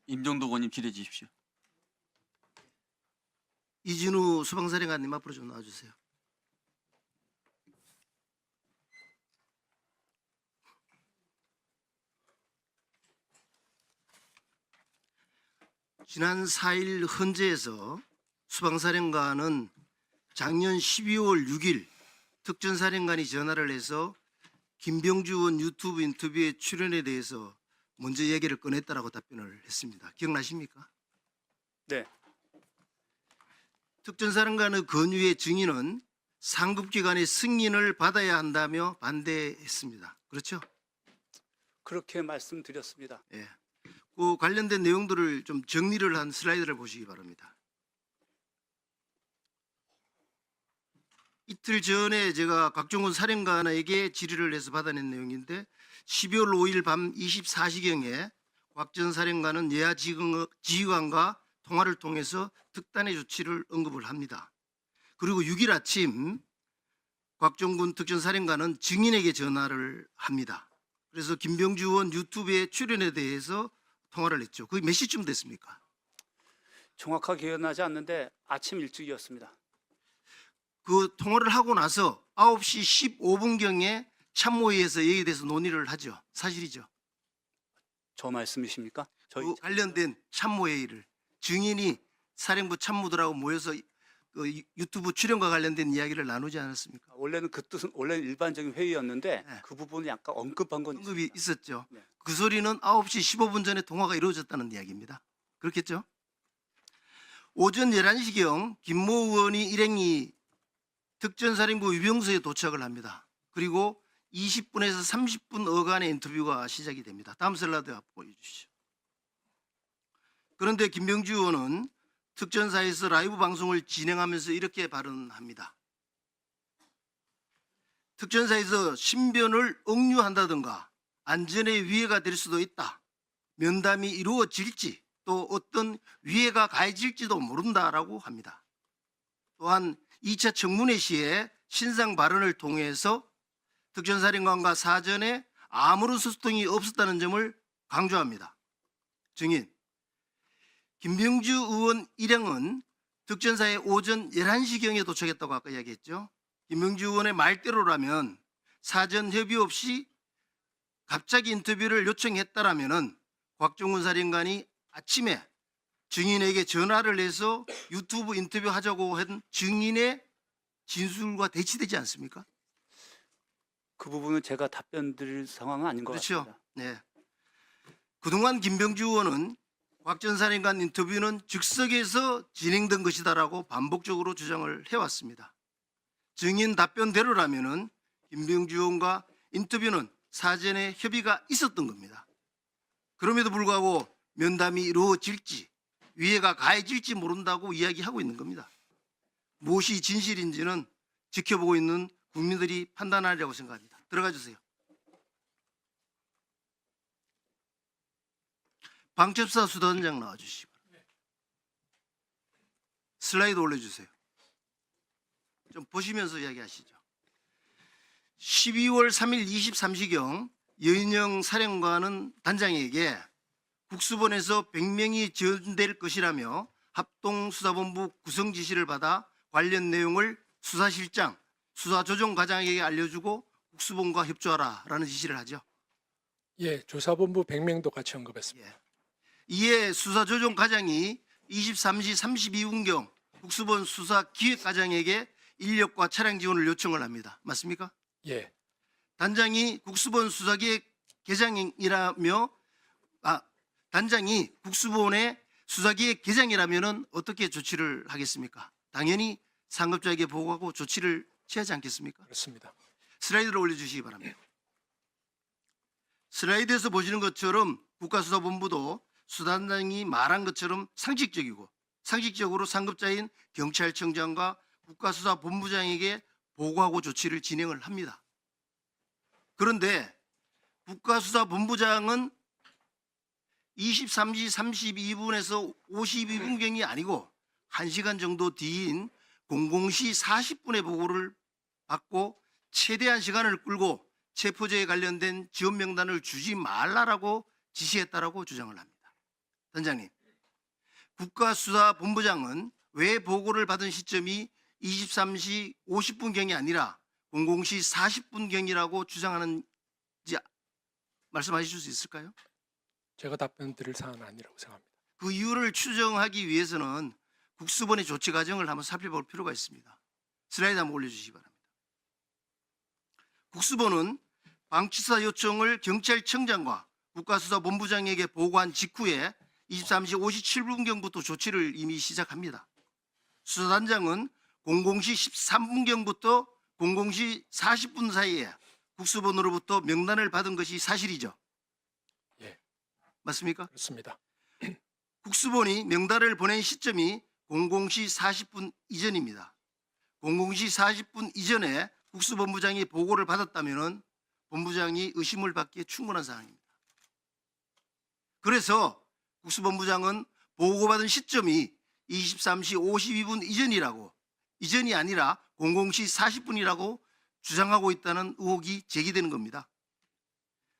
임종덕 의원님 질의해 주십시오. 이진우 수방사령관님 앞으로 좀 나와주세요. 지난 4일 헌재에서 수방사령관은 작년 12월 6일 특전사령관이 전화를 해서 김병주 의원 유튜브 인터뷰에 출연에 대해서 먼저 얘기를 꺼냈다라고 답변을 했습니다. 기억나십니까? 네, 특전사령관의 건유의 증인은 상급기관의 승인을 받아야 한다며 반대했습니다. 그렇죠? 그렇게 말씀드렸습니다. 예. 그 관련된 내용들을 좀 정리를 한 슬라이드를 보시기 바랍니다. 이틀 전에 제가 곽종훈 사령관에게 질의를 해서 받아낸 내용인데 12월 5일 밤 24시경에 곽 전 사령관은 예하 지휘관과 통화를 통해서 특단의 조치를 언급을 합니다. 그리고 6일 아침 곽종군 특전사령관은 증인에게 전화를 합니다. 그래서 김병주 의원 유튜브에 출연에 대해서 통화를 했죠. 그게 몇 시쯤 됐습니까? 정확하게 기억나지 않는데 아침 일찍이었습니다. 그 통화를 하고 나서 9시 15분경에 참모회의에서 여기에 대해서 논의를 하죠. 사실이죠. 저 말씀이십니까? 그 관련된 참모회의를 증인이 사령부 참모들하고 모여서 그 유튜브 출연과 관련된 이야기를 나누지 않았습니까? 원래는 그 뜻은 원래는 일반적인 회의였는데 네. 그 부분을 약간 언급한 건 언급이 있습니다. 있었죠. 네. 그 소리는 9시 15분 전에 통화가 이루어졌다는 이야기입니다. 그렇겠죠? 오전 11시경 김모 의원이 일행이 특전사령부 위병소에 도착을 합니다. 그리고 20분에서 30분 어간의 인터뷰가 시작이 됩니다. 다음 슬라이드 보여주시죠. 그런데 김병주 의원은 특전사에서 라이브 방송을 진행하면서 이렇게 발언합니다. 특전사에서 신변을 억류한다든가 안전에 위해가 될 수도 있다. 면담이 이루어질지 또 어떤 위해가 가해질지도 모른다라고 합니다. 또한 2차 청문회 시에 신상 발언을 통해서 특전사령관과 사전에 아무런 소통이 없었다는 점을 강조합니다. 증인 김병주 의원 일행은 특전사에 오전 11시경에 도착했다고 아까 이야기했죠. 김병주 의원의 말대로라면 사전 협의 없이 갑자기 인터뷰를 요청했다라면은 곽종훈 사령관이 아침에 증인에게 전화를 해서 유튜브 인터뷰 하자고 한 증인의 진술과 대치되지 않습니까? 그 부분은 제가 답변 드릴 상황은 아닌 것 그렇죠. 같습니다. 네. 그동안 김병주 의원은 곽 전 사령관 인터뷰는 즉석에서 진행된 것이다라고 반복적으로 주장을 해왔습니다. 증인 답변대로라면은 김병주 의원과 인터뷰는 사전에 협의가 있었던 겁니다. 그럼에도 불구하고 면담이 이루어질지 위해가 가해질지 모른다고 이야기하고 있는 겁니다. 무엇이 진실인지는 지켜보고 있는 국민들이 판단하리라고 생각합니다. 들어가 주세요. 방첩사 수단장 나와주시기 바랍니다. 슬라이드 올려주세요. 좀 보시면서 이야기하시죠. 12월 3일 23시경 여인영 사령관은 단장에게 국수본에서 100명이 지원될 것이라며 합동수사본부 구성 지시를 받아 관련 내용을 수사실장, 수사조정과장에게 알려주고 국수본과 협조하라라는 지시를 하죠. 예, 조사본부 100명도 같이 언급했습니다. 예. 이에 수사조정과장이 23시 32분경 국수본 수사기획과장에게 인력과 차량 지원을 요청을 합니다. 맞습니까? 예, 단장이 국수본 수사기획 계장이라며 단장이 국수본의 수사기획 계장이라면은 어떻게 조치를 하겠습니까? 당연히 상급자에게 보고하고 조치를 취하지 않겠습니까? 그렇습니다. 슬라이드를 올려주시기 바랍니다. 슬라이드에서 보시는 것처럼 국가수사본부도 수단장이 말한 것처럼 상식적으로 상급자인 경찰청장과 국가수사본부장에게 보고하고 조치를 진행을 합니다. 그런데 국가수사본부장은 23시 32분에서 52분경이 아니고 1시간 정도 뒤인 00시 40분에 보고를 받고 최대한 시간을 끌고 체포제에 관련된 지원 명단을 주지 말라라고 지시했다라고 주장을 합니다. 단장님, 국가수사본부장은 왜 보고를 받은 시점이 23시 50분경이 아니라 00시 40분경이라고 주장하는지 말씀하실 수 있을까요? 제가 답변 드릴 사안은 아니라고 생각합니다. 그 이유를 추정하기 위해서는 국수본의 조치 과정을 한번 살펴볼 필요가 있습니다. 슬라이드 한번 올려주시기 바랍니다. 국수본은 방치수사 요청을 경찰청장과 국가수사본부장에게 보고한 직후에 23시 57분경부터 조치를 이미 시작합니다. 수사단장은 00시 13분경부터 00시 40분 사이에 국수본으로부터 명단을 받은 것이 사실이죠. 예. 맞습니까? 그렇습니다. 국수본이 명단을 보낸 시점이 00시 40분 이전입니다. 00시 40분 이전에 국수본부장이 보고를 받았다면 본부장이 의심을 받기에 충분한 사항입니다. 그래서 국수본부장은 보고받은 시점이 23시 52분 이전이 아니라 00시 40분이라고 주장하고 있다는 의혹이 제기되는 겁니다.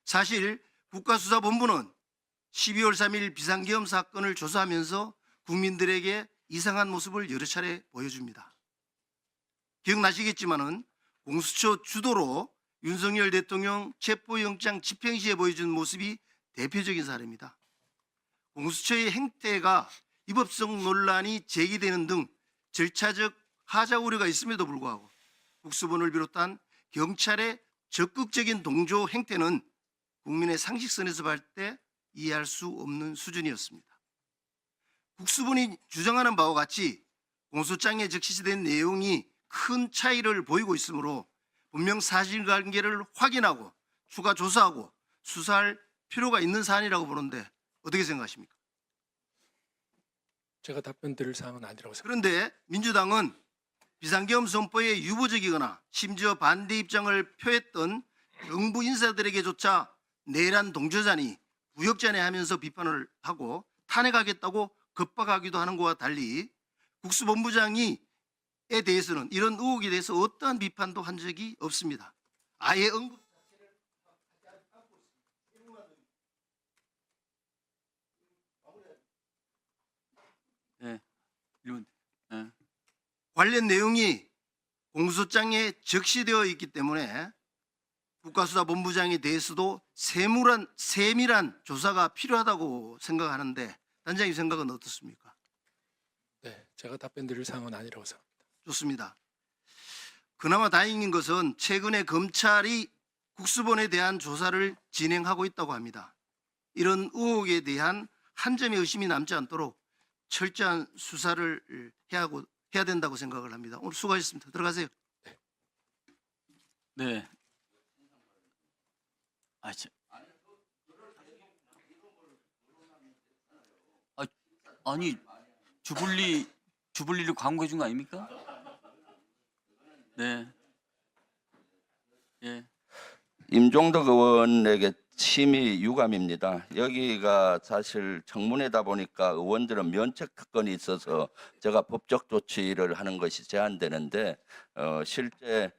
사실 국가수사본부는 12월 3일 비상계엄 사건을 조사하면서 국민들에게 이상한 모습을 여러 차례 보여줍니다. 기억나시겠지만은 공수처 주도로 윤석열 대통령 체포영장 집행 시에 보여준 모습이 대표적인 사례입니다. 공수처의 행태가 위법성 논란이 제기되는 등 절차적 하자 우려가 있음에도 불구하고 국수본을 비롯한 경찰의 적극적인 동조 행태는 국민의 상식선에서 볼 때 이해할 수 없는 수준이었습니다. 국수본이 주장하는 바와 같이 공소장에 적시된 내용이 큰 차이를 보이고 있으므로 분명 사실관계를 확인하고 추가 조사하고 수사할 필요가 있는 사안이라고 보는데 어떻게 생각하십니까? 제가 답변 드릴 사안은 아니라고 생각합니다. 그런데 민주당은 비상계엄 선포에 유보적이거나 심지어 반대 입장을 표했던 정부 인사들에게조차 내란 동조자니 구역자네 하면서 비판을 하고 탄핵하겠다고 겁박하기도 하는 것과 달리 국수본부장에 대해서는 이런 의혹에 대해서 어떠한 비판도 한 적이 없습니다. 아예 언급 네. 이런, 네. 관련 내용이 공소장에 적시되어 있기 때문에 국가수사본부장에 대해서도 세밀한 조사가 필요하다고 생각하는데 단장님 생각은 어떻습니까? 네, 제가 답변 드릴 사안은 아니라고 생각합니다. 좋습니다. 그나마 다행인 것은 최근에 검찰이 국수본에 대한 조사를 진행하고 있다고 합니다. 이런 의혹에 대한 한 점의 의심이 남지 않도록 철저한 수사를 해야 된다고 생각을 합니다. 오늘 수고하셨습니다. 들어가세요. 네. 아니 주불리를 광고해 준 거 아닙니까? 네. 예. 임종덕 의원에게 심히 유감입니다. 여기가 사실 청문회다 보니까 의원들은 면책 특권이 있어서 제가 법적 조치를 하는 것이 제한되는데 실제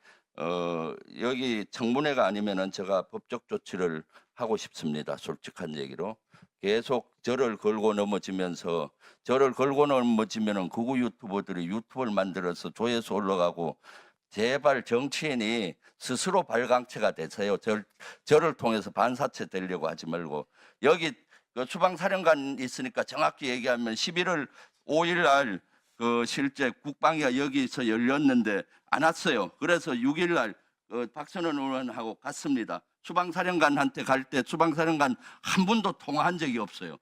여기 청문회가 아니면은 제가 법적 조치를 하고 싶습니다. 솔직한 얘기로. 계속 저를 걸고 넘어지면서 극우 유튜버들이 유튜브를 만들어서 조회수 올라가고 제발 정치인이 스스로 발광체가 되세요. 저를 통해서 반사체 되려고 하지 말고 여기 그 수방사령관 있으니까 정확히 얘기하면 11월 5일 날 그 실제 국방위가 여기서 열렸는데 안 왔어요. 그래서 6일 날 박선원 의원하고 갔습니다. 수방사령관한테 갈 때 수방사령관 한 분도 통화한 적이 없어요.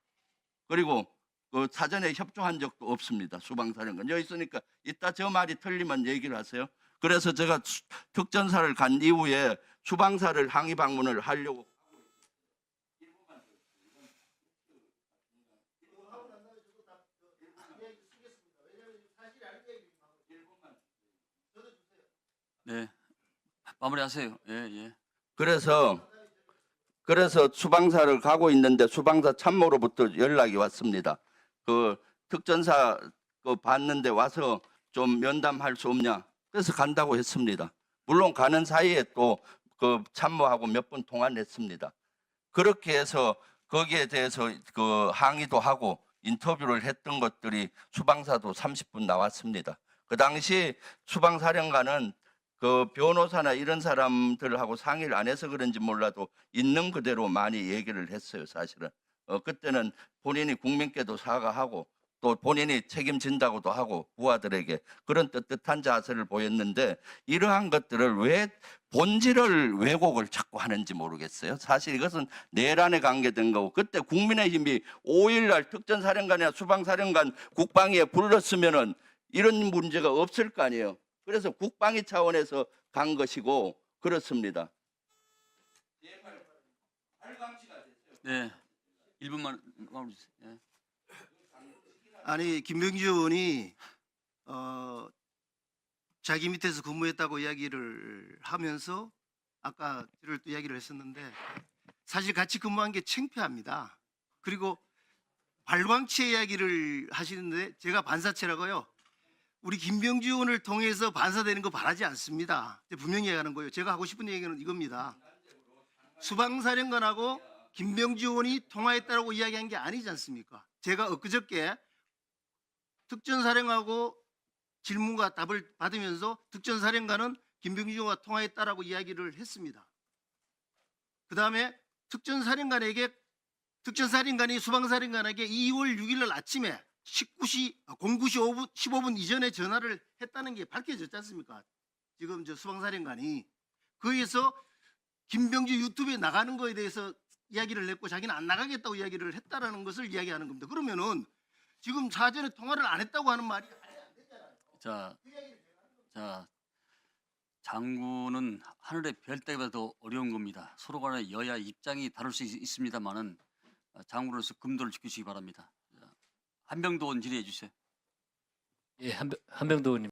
그리고 그 사전에 협조한 적도 없습니다. 수방사령관 여기 있으니까 이따 저 말이 틀리면 얘기를 하세요. 그래서 제가 특전사를 간 이후에 수방사를 항의 방문을 하려고 네. 마무리하세요. 예, 예. 그래서 수방사를 가고 있는데 수방사 참모로부터 연락이 왔습니다. 그 특전사 그 봤는데 와서 좀 면담할 수 없냐. 그래서 간다고 했습니다. 물론 가는 사이에 또 그 참모하고 몇 번 통화했습니다. 그렇게 해서 거기에 대해서 그 항의도 하고 인터뷰를 했던 것들이 수방사도 30분 나왔습니다. 그 당시 수방사령관은 그 변호사나 이런 사람들하고 상의를 안 해서 그런지 몰라도 있는 그대로 많이 얘기를 했어요, 사실은. 그때는 본인이 국민께도 사과하고 또 본인이 책임진다고도 하고 부하들에게 그런 떳떳한 자세를 보였는데 이러한 것들을 왜 본질을 왜곡을 자꾸 하는지 모르겠어요. 사실 이것은 내란에 관계된 거고 그때 국민의힘이 5일날 특전사령관이나 수방사령관 국방위에 불렀으면은 이런 문제가 없을 거 아니에요. 그래서 국방위 차원에서 간 것이고 그렇습니다. 네, 1분만 마무리 주세요. 예. 아니 김병주 의원이 자기 밑에서 근무했다고 이야기를 하면서 아까 저를 또 이야기를 했었는데 사실 같이 근무한 게 창피합니다. 그리고 발광체 이야기를 하시는데 제가 반사체라고요. 우리 김병주 의원을 통해서 반사되는 거 바라지 않습니다. 분명히 얘기하는 거예요. 제가 하고 싶은 얘기는 이겁니다. 수방사령관하고 김병주 의원이 통화했다고 이야기한 게 아니지 않습니까? 제가 엊그저께 특전사령하고 질문과 답을 받으면서 특전사령관은 김병주 의원과 통화했다라고 이야기를 했습니다. 그 다음에 특전사령관이 수방사령관에게 2월 6일 날 아침에 09시 15분 이전에 전화를 했다는 게 밝혀졌지 않습니까? 지금 저 수방사령관이 거기에서 김병주 유튜브에 나가는 거에 대해서 이야기를 했고 자기는 안 나가겠다고 이야기를 했다라는 것을 이야기하는 겁니다. 그러면은 지금 사전에 통화를 안 했다고 하는 말이 자, 장군은 하늘의 별 따기보다 더 어려운 겁니다. 서로 간의 여야 입장이 다를 수 있습니다만은 장군으로서 금도를 지키시기 바랍니다. 한병도 의원 질의해 주세요. 예, 한병도 의원님.